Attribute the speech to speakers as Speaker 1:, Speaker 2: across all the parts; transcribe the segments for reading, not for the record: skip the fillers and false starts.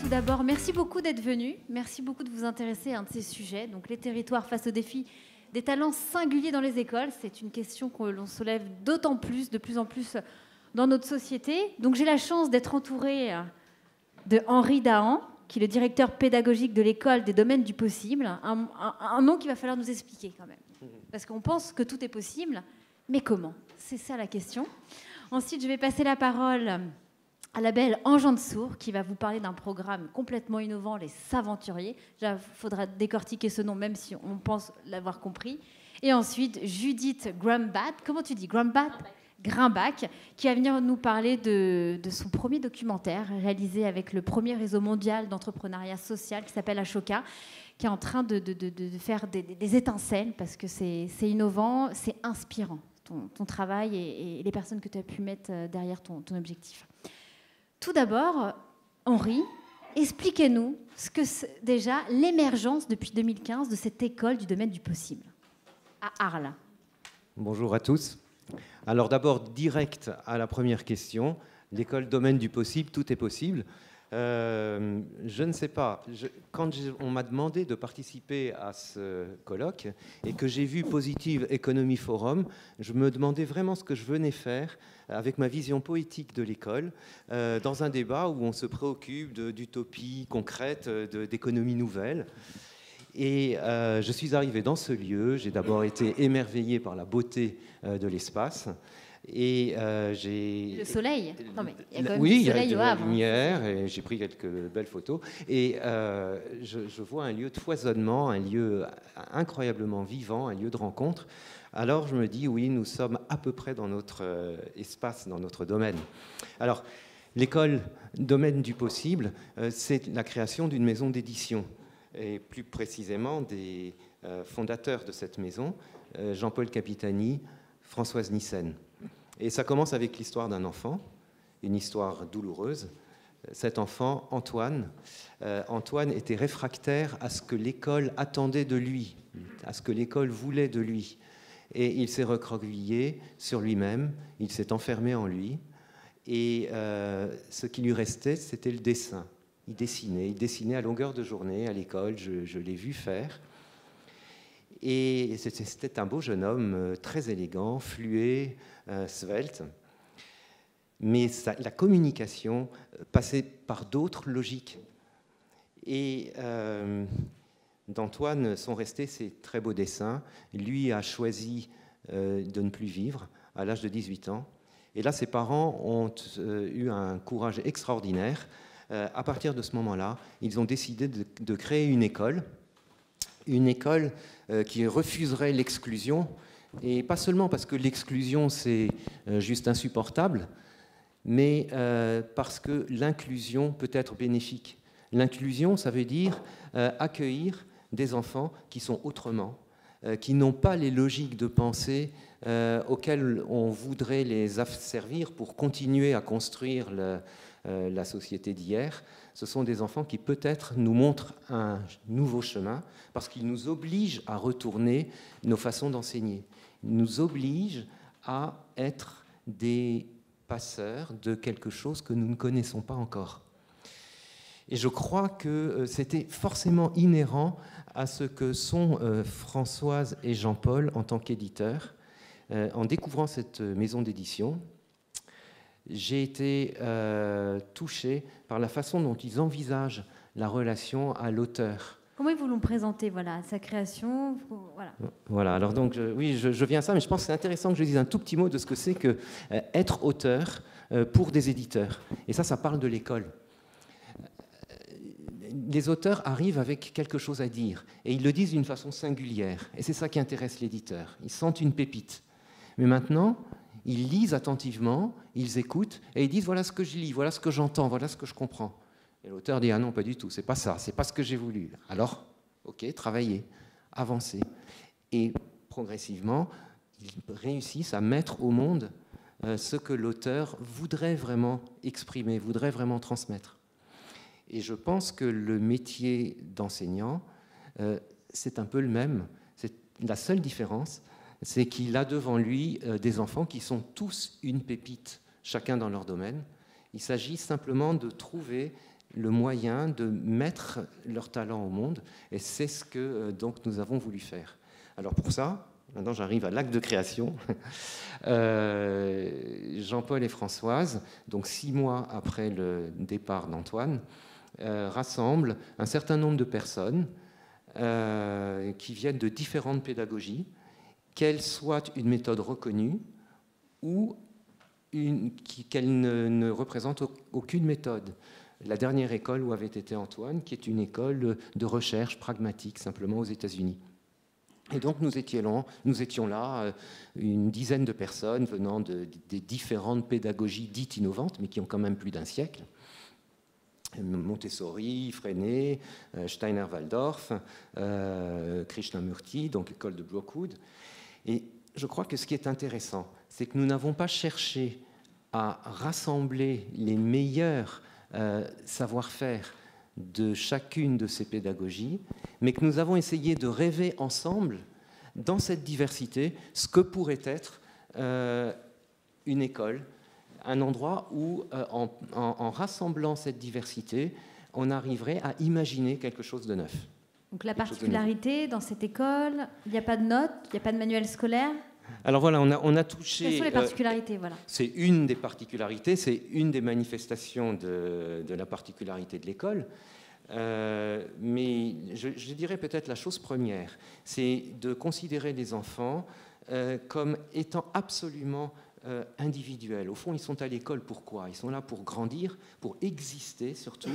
Speaker 1: tout d'abord, merci beaucoup d'être venu. Merci beaucoup de vous intéresser à un de ces sujets. Donc, les territoires face au défi des talents singuliers dans les écoles. C'est une question que l'on soulève d'autant plus, de plus en plus dans notre société. Donc, j'ai la chance d'être entourée de Henri Dahan, qui est le directeur pédagogique de l'école des domaines du possible. Un nom qu'il va falloir nous expliquer quand même. Parce qu'on pense que tout est possible, mais comment? C'est ça la question. Ensuite, je vais passer la parole à la belle Ange Ansour, qui va vous parler d'un programme complètement innovant, les Saventuriers. Il faudra décortiquer ce nom, même si on pense l'avoir compris. Et ensuite, Judith Grumbach, comment tu dis Grumbach, qui va venir nous parler de son premier documentaire réalisé avec le premier réseau mondial d'entrepreneuriat social qui s'appelle Ashoka, qui est en train de faire des étincelles parce que c'est innovant, c'est inspirant, ton travail et les personnes que tu as pu mettre derrière ton objectif. Tout d'abord, Henri, expliquez-nous ce que c'est déjà l'émergence depuis 2015 de cette école du domaine du possible à Arles.
Speaker 2: Bonjour à tous. Alors d'abord, direct à la première question, l'école domaine du possible, tout est possible. Je ne sais pas, quand on m'a demandé de participer à ce colloque et que j'ai vu Positive Economy Forum, je me demandais vraiment ce que je venais faire avec ma vision poétique de l'école, dans un débat où on se préoccupe d'utopie concrète, d'économie nouvelle. Et je suis arrivé dans ce lieu, j'ai d'abord été émerveillé par la beauté de l'espace. Et
Speaker 1: le soleil. Non, mais il y a quand même
Speaker 2: oui,
Speaker 1: du soleil
Speaker 2: il y a de
Speaker 1: au
Speaker 2: la
Speaker 1: Havre.
Speaker 2: lumière, et j'ai pris quelques belles photos. Et je vois un lieu de foisonnement, un lieu incroyablement vivant, un lieu de rencontre. Alors je me dis, oui, nous sommes à peu près dans notre espace, dans notre domaine. Alors, l'école domaine du possible, c'est la création d'une maison d'édition. Et plus précisément des fondateurs de cette maison, Jean-Paul Capitani, Françoise Nyssen. Et ça commence avec l'histoire d'un enfant, une histoire douloureuse. Cet enfant, Antoine, Antoine était réfractaire à ce que l'école attendait de lui, à ce que l'école voulait de lui. Et il s'est recroquevillé sur lui-même, il s'est enfermé en lui. Et ce qui lui restait, c'était le dessin. Il dessinait à longueur de journée à l'école, je l'ai vu faire. Et c'était un beau jeune homme, très élégant, fluet, svelte. Mais la communication passait par d'autres logiques. Et d'Antoine sont restés ces très beaux dessins. Lui a choisi de ne plus vivre à l'âge de 18 ans. Et là, ses parents ont eu un courage extraordinaire. À partir de ce moment-là, ils ont décidé de créer une école qui refuserait l'exclusion, et pas seulement parce que l'exclusion c'est juste insupportable, mais parce que l'inclusion peut être bénéfique. L'inclusion, ça veut dire accueillir des enfants qui sont autrement, qui n'ont pas les logiques de pensée auxquelles on voudrait les asservir pour continuer à construire la société d'hier. Ce sont des enfants qui peut-être nous montrent un nouveau chemin parce qu'ils nous obligent à retourner nos façons d'enseigner. Ils nous obligent à être des passeurs de quelque chose que nous ne connaissons pas encore. Et je crois que c'était forcément inhérent à ce que sont Françoise et Jean-Paul en tant qu'éditeurs. En découvrant cette maison d'édition, j'ai été touché par la façon dont ils envisagent la relation à l'auteur.
Speaker 1: Comment ils vous l'ont présenté, voilà, sa création,
Speaker 2: Voilà, alors donc, oui, je viens à ça, mais je pense que c'est intéressant que je dise un tout petit mot de ce que c'est que être auteur pour des éditeurs. Et ça parle de l'école. Les auteurs arrivent avec quelque chose à dire, et ils le disent d'une façon singulière. Et c'est ça qui intéresse l'éditeur. Ils sentent une pépite. Mais maintenant, ils lisent attentivement, ils écoutent, et ils disent voilà ce que je lis, voilà ce que j'entends, voilà ce que je comprends. Et l'auteur dit ah non, pas du tout, c'est pas ça, c'est pas ce que j'ai voulu. Alors, ok, travaillez, avancez. Et progressivement, ils réussissent à mettre au monde ce que l'auteur voudrait vraiment exprimer, voudrait vraiment transmettre. Et je pense que le métier d'enseignant, c'est un peu le même. C'est la seule différence, c'est qu'il a devant lui des enfants qui sont tous une pépite, chacun dans leur domaine. Il s'agit simplement de trouver le moyen de mettre leur talent au monde. Et c'est ce que donc, nous avons voulu faire. Alors pour ça, maintenant j'arrive à l'acte de création. Jean-Paul et Françoise, donc 6 mois après le départ d'Antoine, rassemblent un certain nombre de personnes qui viennent de différentes pédagogies, qu'elles soient une méthode reconnue ou qu'elle ne représente aucune méthode. La dernière école où avait été Antoine, qui est une école de recherche pragmatique, simplement aux États-Unis. Et donc nous étions là, une dizaine de personnes venant des différentes pédagogies dites innovantes, mais qui ont quand même plus d'un siècle. Montessori, Freinet, Steiner-Waldorf, Krishnamurti, donc l'école de Brookwood. Et je crois que ce qui est intéressant, c'est que nous n'avons pas cherché à rassembler les meilleurs savoir-faire de chacune de ces pédagogies, mais que nous avons essayé de rêver ensemble, dans cette diversité, ce que pourrait être une école, un endroit où, en rassemblant cette diversité, on arriverait à imaginer quelque chose de neuf.
Speaker 1: Donc la particularité dans cette école, il n'y a pas de notes, il n'y a pas de manuel scolaire.
Speaker 2: Alors voilà, on a touché...
Speaker 1: Quelles sont les particularités voilà.
Speaker 2: C'est une des particularités, c'est une des manifestations de la particularité de l'école. Mais je dirais peut-être la chose première, c'est de considérer les enfants comme étant absolument individuels. Au fond, ils sont à l'école pourquoi ? Ils sont là pour grandir, pour exister surtout,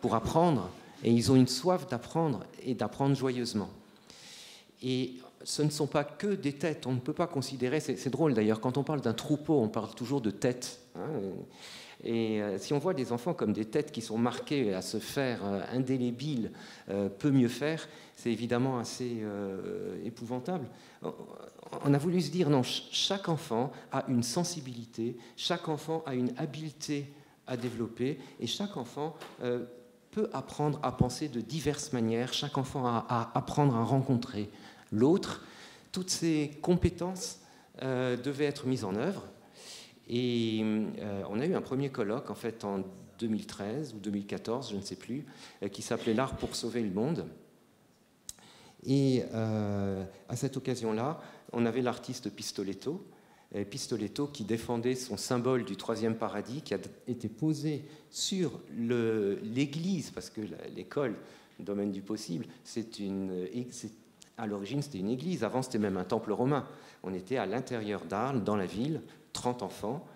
Speaker 2: pour apprendre. Et ils ont une soif d'apprendre et d'apprendre joyeusement. Et ce ne sont pas que des têtes. On ne peut pas considérer... C'est drôle d'ailleurs, quand on parle d'un troupeau, on parle toujours de têtes. Hein, et si on voit des enfants comme des têtes qui sont marquées à se faire indélébiles, peut mieux faire, c'est évidemment assez épouvantable. On a voulu se dire, non, chaque enfant a une sensibilité, chaque enfant a une habileté à développer, et chaque enfant peut apprendre à penser de diverses manières, chaque enfant a à apprendre à rencontrer l'autre. Toutes ces compétences devaient être mises en œuvre. Et on a eu un premier colloque, en fait, en 2013 ou 2014, je ne sais plus, qui s'appelait « L'art pour sauver le monde ». Et à cette occasion-là, on avait l'artiste Pistoletto, qui défendait son symbole du troisième paradis, qui a été posé sur l'église, parce que l'école, le domaine du possible, à l'origine, c'était une église. Avant, c'était même un temple romain. On était à l'intérieur d'Arles, dans la ville, 30 enfants.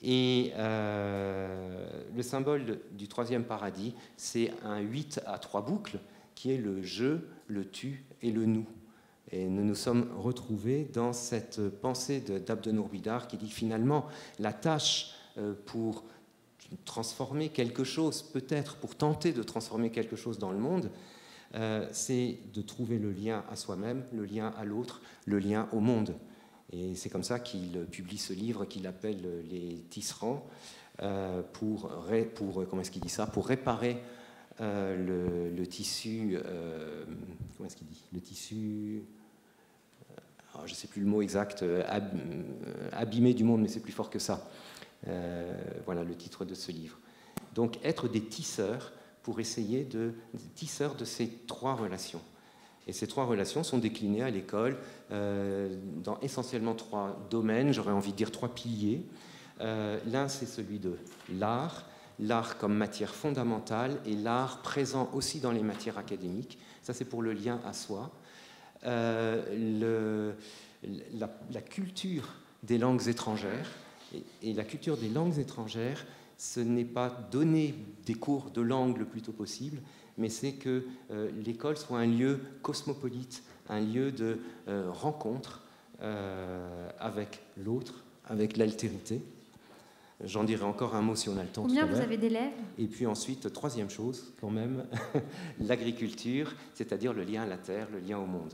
Speaker 2: Et le symbole du troisième paradis, c'est un 8 à 3 boucles, qui est le je, le tu et le nous. Et nous nous sommes retrouvés dans cette pensée d'Abdenour Bidar qui dit finalement la tâche pour transformer quelque chose, peut-être pour tenter de transformer quelque chose dans le monde, c'est de trouver le lien à soi-même, le lien à l'autre, le lien au monde. Et c'est comme ça qu'il publie ce livre qu'il appelle Les Tisserands pour comment est-ce qu'il dit ça, pour réparer le tissu, comment est-ce qu'il dit, le tissu, alors je ne sais plus le mot exact, abîmé du monde, mais c'est plus fort que ça. Voilà le titre de ce livre. Donc être des tisseurs pour essayer tisseurs de ces 3 relations. Et ces 3 relations sont déclinées à l'école dans essentiellement 3 domaines, j'aurais envie de dire 3 piliers. L'un, c'est celui de l'art comme matière fondamentale et l'art présent aussi dans les matières académiques. Ça, c'est pour le lien à soi. La culture des langues étrangères. Et la culture des langues étrangères, ce n'est pas donner des cours de langue le plus tôt possible, mais c'est que l'école soit un lieu cosmopolite, un lieu de rencontre avec l'autre, avec l'altérité. J'en dirai encore un mot si on a le temps.
Speaker 1: Combien vous avez d'élèves ?
Speaker 2: Et puis ensuite, 3e chose, quand même, l'agriculture, c'est-à-dire le lien à la terre, le lien au monde.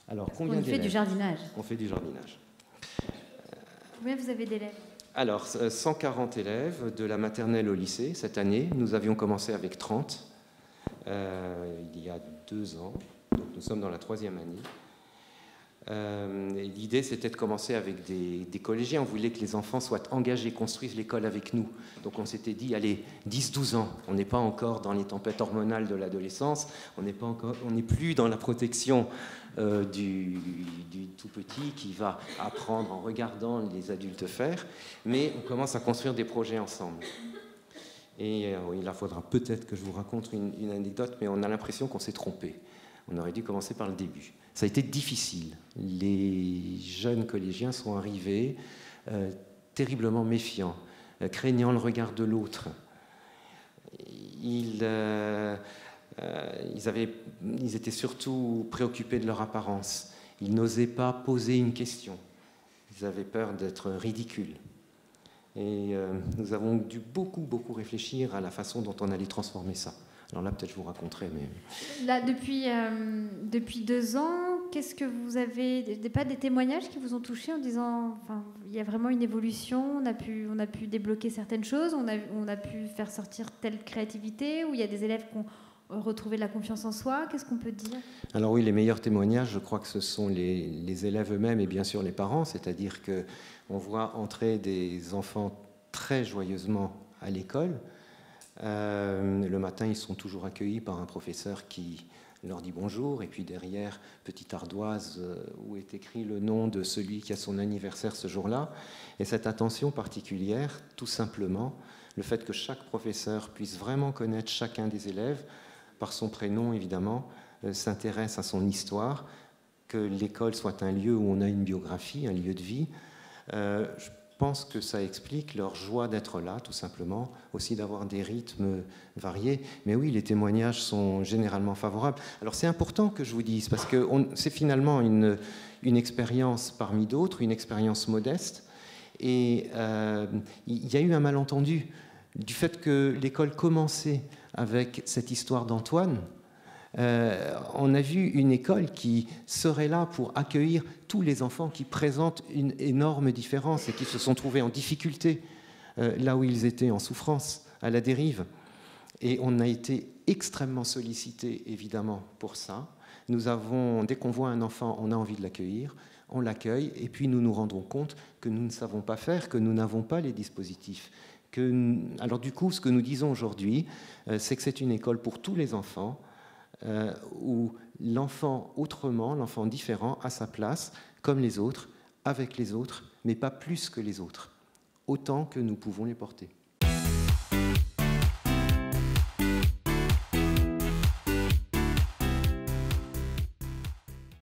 Speaker 2: Alors, combien d'élèves ?
Speaker 1: On fait du jardinage.
Speaker 2: On fait du jardinage.
Speaker 1: Combien vous avez d'élèves ?
Speaker 2: Alors, 140 élèves de la maternelle au lycée cette année. Nous avions commencé avec 30 il y a 2 ans. Donc, nous sommes dans la 3e année. L'idée, c'était de commencer avec des collégiens. On voulait que les enfants soient engagés, construisent l'école avec nous. Donc on s'était dit, allez, 10-12 ans, on n'est pas encore dans les tempêtes hormonales de l'adolescence, on n'est plus dans la protection du tout petit qui va apprendre en regardant les adultes faire, mais on commence à construire des projets ensemble. Et oui, il faudra peut-être que je vous raconte une anecdote, mais on a l'impression qu'on s'est trompé. On aurait dû commencer par le début. Ça a été difficile. Les jeunes collégiens sont arrivés terriblement méfiants, craignant le regard de l'autre. Ils étaient surtout préoccupés de leur apparence. Ils n'osaient pas poser une question. Ils avaient peur d'être ridicules. Et nous avons dû beaucoup réfléchir à la façon dont on allait transformer ça. Alors là, peut-être je vous raconterai. Mais...
Speaker 1: Là, depuis 2 ans, qu'est-ce que vous avez... Pas des témoignages qui vous ont touché en disant, enfin, il y a vraiment une évolution, on a pu débloquer certaines choses, on a pu faire sortir telle créativité, ou il y a des élèves qui ont retrouvé de la confiance en soi. Qu'est-ce qu'on peut dire?
Speaker 2: Alors oui, les meilleurs témoignages, je crois que ce sont les élèves eux-mêmes et bien sûr les parents, c'est-à-dire qu'on voit entrer des enfants très joyeusement à l'école. Le matin, ils sont toujours accueillis par un professeur qui leur dit bonjour, et puis derrière, petite ardoise où est écrit le nom de celui qui a son anniversaire ce jour-là. Et cette attention particulière, tout simplement, le fait que chaque professeur puisse vraiment connaître chacun des élèves, par son prénom évidemment, s'intéresse à son histoire, que l'école soit un lieu où on a une biographie, un lieu de vie. Je pense que ça explique leur joie d'être là, tout simplement, aussi d'avoir des rythmes variés. Mais oui, les témoignages sont généralement favorables. Alors c'est important que je vous dise, parce que c'est finalement une expérience parmi d'autres, une expérience modeste. Et il y a eu un malentendu du fait que l'école commençait avec cette histoire d'Antoine. On a vu une école qui serait là pour accueillir tous les enfants qui présentent une énorme différence et qui se sont trouvés en difficulté là où ils étaient en souffrance, à la dérive. Et on a été extrêmement sollicités, évidemment, pour ça. Dès qu'on voit un enfant, on a envie de l'accueillir, on l'accueille, et puis nous nous rendons compte que nous ne savons pas faire, que nous n'avons pas les dispositifs. Alors du coup, ce que nous disons aujourd'hui, c'est que c'est une école pour tous les enfants, où l'enfant autrement, l'enfant différent, a sa place, comme les autres, avec les autres, mais pas plus que les autres, autant que nous pouvons les porter.